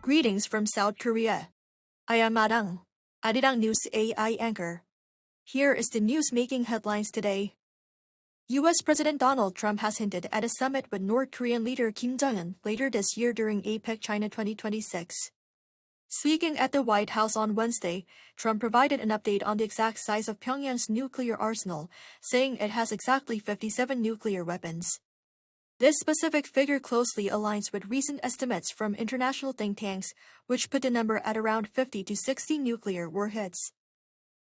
Greetings from South Korea. I am Arirang, Arirang News AI anchor. Here is the news making headlines today. U.S. President Donald Trump has hinted at a summit with North Korean leader Kim Jong-un later this year during APEC China 2026. Speaking at the White House on Wednesday, Trump provided an update on the exact size of Pyongyang's nuclear arsenal, saying it has exactly 57 nuclear weapons. This specific figure closely aligns with recent estimates from international think tanks, which put the number at around 50 to 60 nuclear warheads.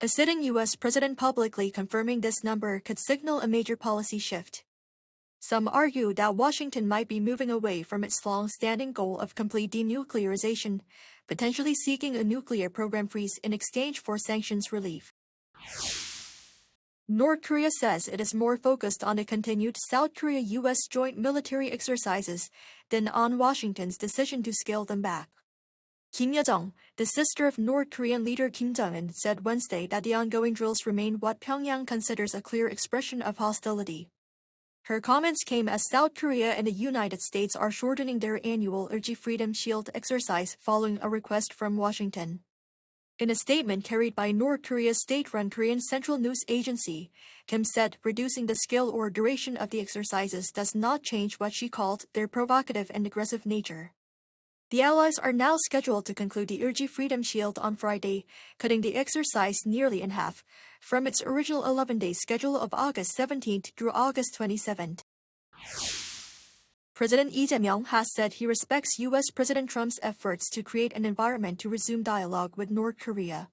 A sitting U.S. president publicly confirming this number could signal a major policy shift. Some argue that Washington might be moving away from its long-standing goal of complete denuclearization, potentially seeking a nuclear program freeze in exchange for sanctions relief. North Korea says it is more focused on the continued South Korea-U.S. joint military exercises than on Washington's decision to scale them back. Kim Yo-jong, the sister of North Korean leader Kim Jong-un, said Wednesday that the ongoing drills remain what Pyongyang considers a clear expression of hostility. Her comments came as South Korea and the United States are shortening their annual Urji Freedom Shield exercise following a request from Washington. In a statement carried by North Korea's state-run Korean Central News Agency, Kim said reducing the scale or duration of the exercises does not change what she called their provocative and aggressive nature. The allies are now scheduled to conclude the Urji Freedom Shield on Friday, cutting the exercise nearly in half, from its original 11-day schedule of August 17th through August 27th. President Lee Jae-myung has said he respects U.S. President Trump's efforts to create an environment to resume dialogue with North Korea.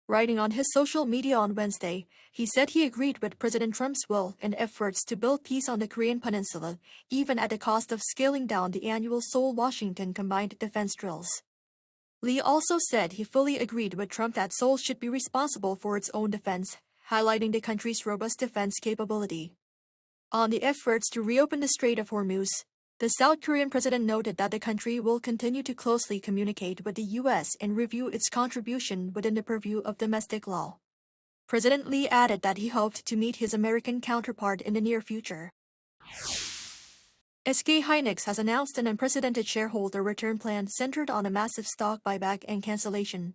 Writing on his social media on Wednesday, he said he agreed with President Trump's will and efforts to build peace on the Korean peninsula, even at the cost of scaling down the annual Seoul-Washington combined defense drills. Lee also said he fully agreed with Trump that Seoul should be responsible for its own defense, highlighting the country's robust defense capability. On the efforts to reopen the Strait of Hormuz, the South Korean president noted that the country will continue to closely communicate with the U.S. and review its contribution within the purview of domestic law. President Lee added that he hoped to meet his American counterpart in the near future. SK hynix has announced an unprecedented shareholder return plan centered on a massive stock buyback and cancellation.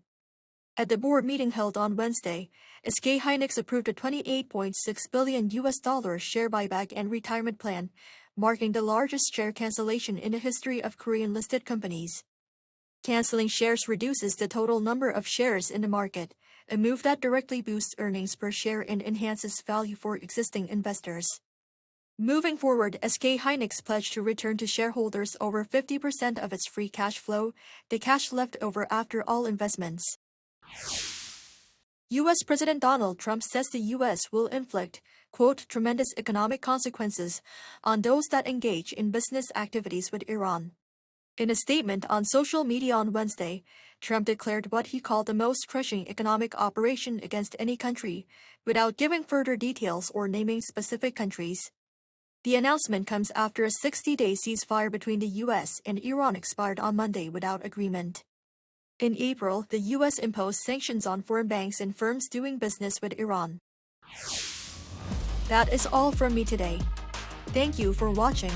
At the board meeting held on Wednesday, SK hynix approved a $28.6 billion share buyback and retirement plan, marking the largest share cancellation in the history of Korean-listed companies. Canceling shares reduces the total number of shares in the market, a move that directly boosts earnings per share and enhances value for existing investors. Moving forward, SK hynix pledged to return to shareholders over 50% of its free cash flow, the cash left over after all investments. U.S. President Donald Trump says the U.S. will inflict, quote, tremendous economic consequences on those that engage in business activities with Iran. In a statement on social media on Wednesday, Trump declared what he called the most crushing economic operation against any country, without giving further details or naming specific countries. The announcement comes after a 60-day ceasefire between the U.S. and Iran expired on Monday without agreement. In April, the U.S. imposed sanctions on foreign banks and firms doing business with Iran. That is all from me today. Thank you for watching.